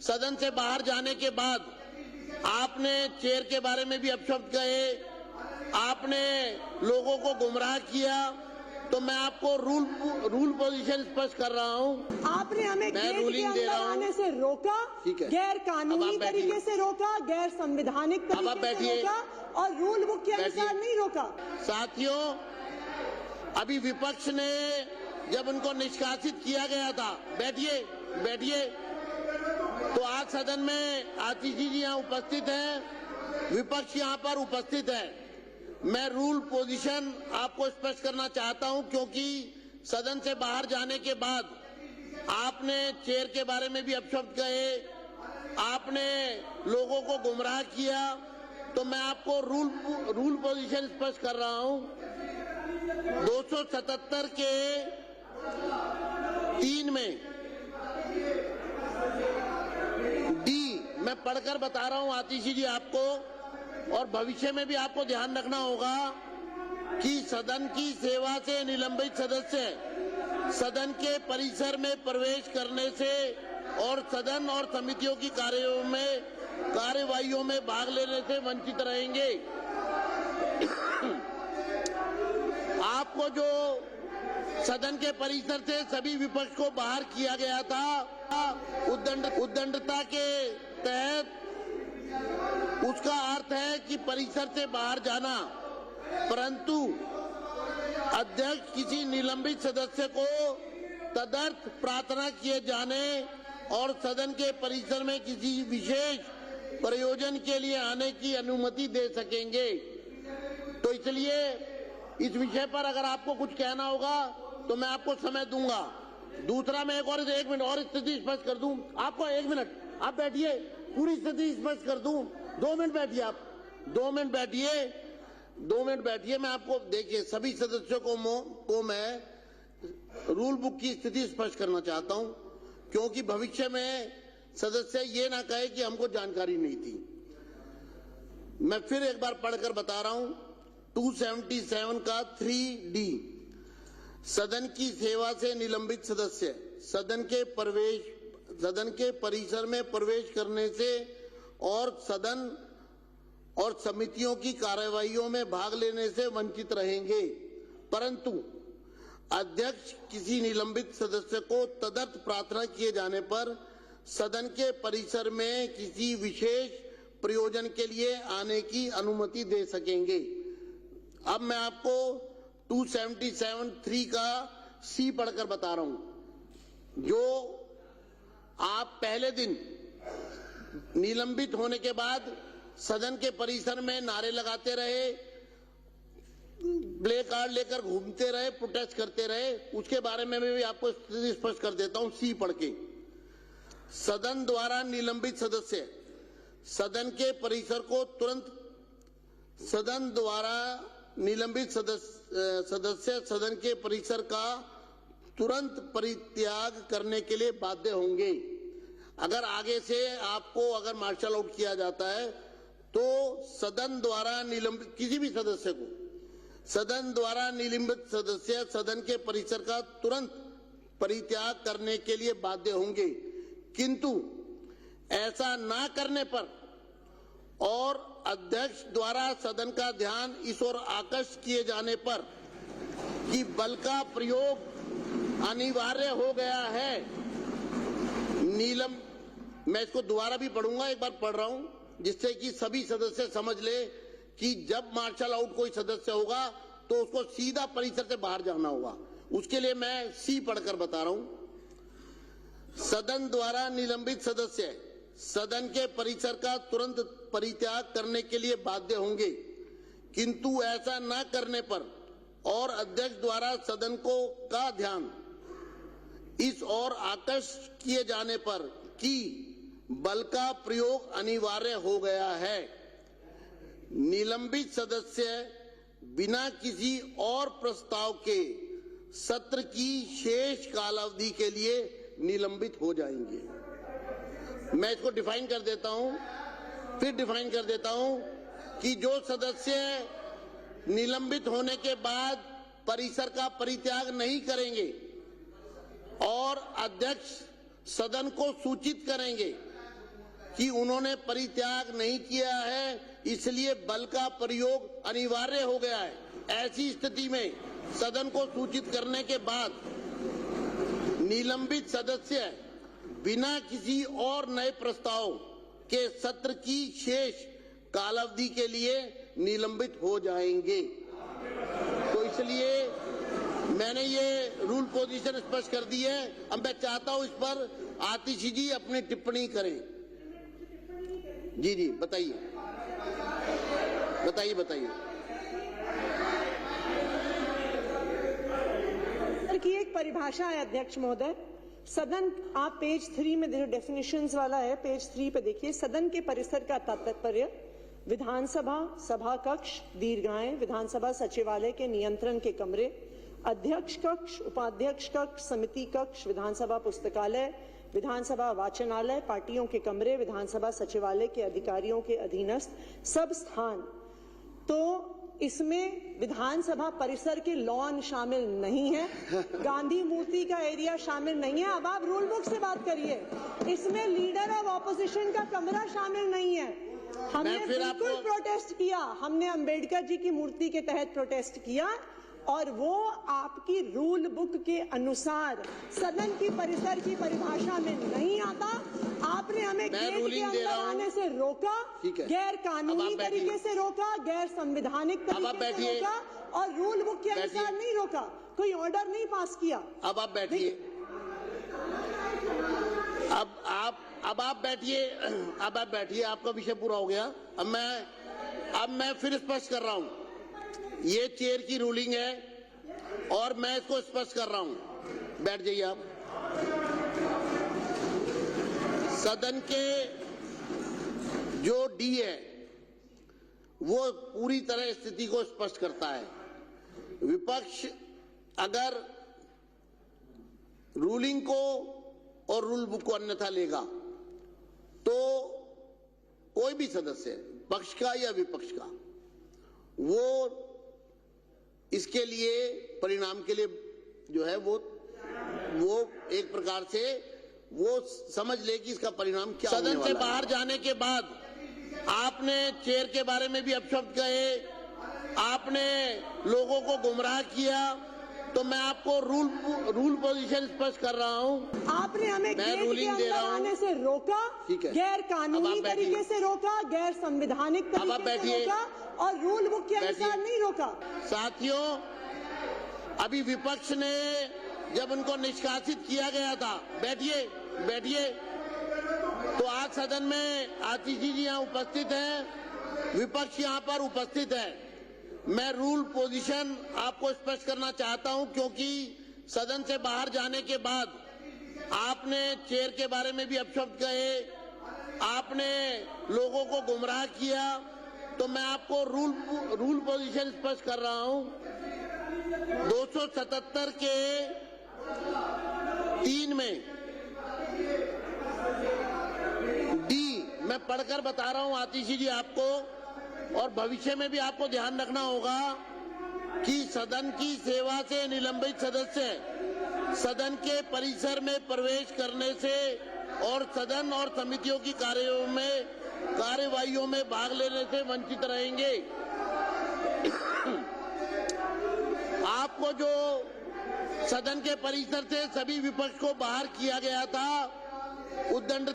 सदन से बाहर जाने के बाद आपने चेयर के बारे में भी अपशब्द कहे, आपने लोगों को गुमराह किया, तो मैं आपको रूल पोजीशन स्पष्ट कर रहा हूं। आपने हमें गेट के अंदर आने से रोका, गैर कानूनी तरीके से रोका, गैर संवैधानिक तरीके से रोका और रूल बुक के अनुसार नहीं रोका। साथियों, अभी विपक्ष ने जब उनको निष्कासित किया गया था, बैठिए, तो आज सदन में आतिशी जी यहाँ उपस्थित हैं, विपक्ष यहाँ पर उपस्थित है। मैं रूल पोजीशन आपको स्पष्ट करना चाहता हूं, क्योंकि सदन से बाहर जाने के बाद आपने चेयर के बारे में भी अपशब्द कहे, आपने लोगों को गुमराह किया, तो मैं आपको रूल पोजीशन स्पष्ट कर रहा हूं। 277 के 3 में डी मैं पढ़कर बता रहा हूं आतिशी जी आपको, और भविष्य में भी आपको ध्यान रखना होगा कि सदन की सेवा से निलंबित सदस्य सदन के परिसर में प्रवेश करने से और सदन और समितियों की कार्यवाहियों में भाग लेने से वंचित रहेंगे। आपको जो सदन के परिसर से सभी विपक्ष को बाहर किया गया था, उद्दंडता के तहत, उसका अर्थ है कि परिसर से बाहर जाना, परंतु अध्यक्ष किसी निलंबित सदस्य को तदर्थ प्रार्थना किए जाने और सदन के परिसर में किसी विशेष प्रयोजन के लिए आने की अनुमति दे सकेंगे। तो इसलिए इस विषय पर अगर आपको कुछ कहना होगा तो मैं आपको समय दूंगा। दूसरा, मैं एक मिनट और स्थिति स्पष्ट कर दूं आपको। 1 मिनट आप बैठिए, पूरी स्थिति स्पष्ट कर दूं। 2 मिनट बैठिए आप, 2 मिनट बैठिए। मैं आपको, देखिए, सभी सदस्यों को मैं रूल बुक की स्थिति स्पष्ट करना चाहता हूं, क्योंकि भविष्य में सदस्य ये ना कहे कि हमको जानकारी नहीं थी। मैं फिर एक बार पढ़कर बता रहा हूं। 277 का 3D, सदन की सेवा से निलंबित सदस्य सदन के परिसर में प्रवेश करने से और सदन और समितियों की कार्यवाहियों में भाग लेने से वंचित रहेंगे, परंतु अध्यक्ष किसी निलंबित सदस्य को तदर्थ प्रार्थना किए जाने पर सदन के परिसर में किसी विशेष प्रयोजन के लिए आने की अनुमति दे सकेंगे। अब मैं आपको 277(3) का C पढ़कर बता रहा हूं। जो आप पहले दिन निलंबित होने के बाद सदन के परिसर में नारे लगाते रहे, प्ले कार्ड लेकर घूमते रहे, प्रोटेस्ट करते रहे, उसके बारे में भी आपको स्पष्ट कर देता हूं C पढ़ के। सदन द्वारा निलंबित सदस्य सदन के परिसर को तुरंत सदन द्वारा निलंबित सदस्य सदन के परिसर का तुरंत परित्याग करने के लिए बाध्य होंगे। अगर आगे से आपको अगर मार्शल आउट किया जाता है तो सदन द्वारा निलंबित किसी भी सदस्य को सदन द्वारा निलंबित सदस्य सदन के परिसर का तुरंत परित्याग करने के लिए बाध्य होंगे, किंतु ऐसा ना करने पर और अध्यक्ष द्वारा सदन का ध्यान इस ओर आकर्षित किए जाने पर कि बल का प्रयोग अनिवार्य हो गया है, मैं इसको दोबारा भी पढ़ूंगा, एक बार पढ़ रहा हूं जिससे कि सभी सदस्य समझ ले कि जब मार्शल आउट कोई सदस्य होगा तो उसको सीधा परिसर से बाहर जाना होगा। उसके लिए मैं C पढ़कर बता रहा हूं। सदन द्वारा निलंबित सदस्य सदन के परिसर का तुरंत परित्याग करने के लिए बाध्य होंगे, किंतु ऐसा न करने पर और अध्यक्ष द्वारा सदन का ध्यान इस ओर आकर्षित किए जाने पर कि बल का प्रयोग अनिवार्य हो गया है, निलंबित सदस्य बिना किसी और प्रस्ताव के सत्र की शेष कालावधि के लिए निलंबित हो जाएंगे। मैं इसको डिफाइन कर देता हूं, फिर डिफाइन कर देता हूं कि जो सदस्य निलंबित होने के बाद परिसर का परित्याग नहीं करेंगे और अध्यक्ष सदन को सूचित करेंगे कि उन्होंने परित्याग नहीं किया है, इसलिए बल का प्रयोग अनिवार्य हो गया है। ऐसी स्थिति में सदन को सूचित करने के बाद निलंबित सदस्य बिना किसी और नए प्रस्ताव के सत्र की शेष कालावधि के लिए निलंबित हो जाएंगे। तो इसलिए मैंने ये रूल पोजीशन स्पष्ट कर दी है। अब मैं चाहता हूं इस पर आतिशी जी अपनी टिप्पणी करें। जी बताइए बताइए बताइए। की एक परिभाषा है अध्यक्ष महोदय, सदन, आप पेज 3 में जो डेफिनेशंस वाला है, पेज 3 पे देखिए, सदन के परिसर का तात्पर्य विधानसभा सभा कक्ष, दीर्घाएं, विधानसभा सचिवालय के नियंत्रण के कमरे, अध्यक्ष कक्ष, उपाध्यक्ष कक्ष, समिति कक्ष, विधानसभा पुस्तकालय, विधानसभा वाचनालय, पार्टियों के कमरे, विधानसभा सचिवालय के अधिकारियों के अधीनस्थ सब स्थान। तो इसमें विधानसभा परिसर के लॉन शामिल नहीं है, गांधी मूर्ति का एरिया शामिल नहीं है। अब आप रूल बुक से बात करिए। इसमें लीडर ऑफ ऑपोजिशन का कमरा शामिल नहीं है। हमने बिल्कुल प्रोटेस्ट किया, हमने अंबेडकर जी की मूर्ति के तहत प्रोटेस्ट किया और वो आपकी रूल बुक के अनुसार सदन की परिसर की परिभाषा में नहीं आता। आपने हमें गेट के अंदर आने से रोका, गैर कानूनी तरीके से रोका, गैर संवैधानिक तरीके से रोका और रूल बुक के अनुसार नहीं रोका, कोई ऑर्डर नहीं पास किया। अब आप बैठिए, अब आप बैठिए, आपका विषय पूरा हो गया। अब मैं फिर स्पष्ट कर रहा हूं, ये चेयर की रूलिंग है और मैं इसको स्पष्ट कर रहा हूं। बैठ जाइए आप। सदन के जो डी है वो पूरी तरह स्थिति को स्पष्ट करता है। विपक्ष अगर रूलिंग को और रूल बुक को अन्यथा लेगा तो कोई भी सदस्य, पक्ष का या विपक्ष का, वो इसके लिए परिणाम के लिए जो है वो एक प्रकार से वो समझ ले कि इसका परिणाम क्या होने वाला है। सदन से बाहर जाने के बाद आपने चेयर के बारे में भी अपशब्द कहे, आपने लोगों को गुमराह किया, तो मैं आपको रूल पोजीशन स्पष्ट कर रहा हूं। आपने हमें गेट के अंदर आने से रोका, गैर कानूनी तरीके से रोका, गैर संवैधानिक तरीके से रोका और रूल बुक के अनुसार नहीं रोका। साथियों, अभी विपक्ष ने जब उनको निष्कासित किया गया था, बैठिए, तो आज सदन में आतिशी जी यहाँ उपस्थित हैं, विपक्ष यहाँ पर उपस्थित है। मैं रूल पोजीशन आपको स्पष्ट करना चाहता हूं क्योंकि सदन से बाहर जाने के बाद आपने चेयर के बारे में भी अपशब्द कहे, आपने लोगों को गुमराह किया, तो मैं आपको रूल पोजीशन स्पष्ट कर रहा हूं। 277 के 3 में डी मैं पढ़कर बता रहा हूं आतिशी जी आपको, और भविष्य में भी आपको ध्यान रखना होगा कि सदन की सेवा से निलंबित सदस्य सदन के परिसर में प्रवेश करने से और सदन और समितियों की कार्यवाहियों में भाग लेने से वंचित रहेंगे। आपको जो सदन के परिसर से सभी विपक्ष को बाहर किया गया था, उद्दंड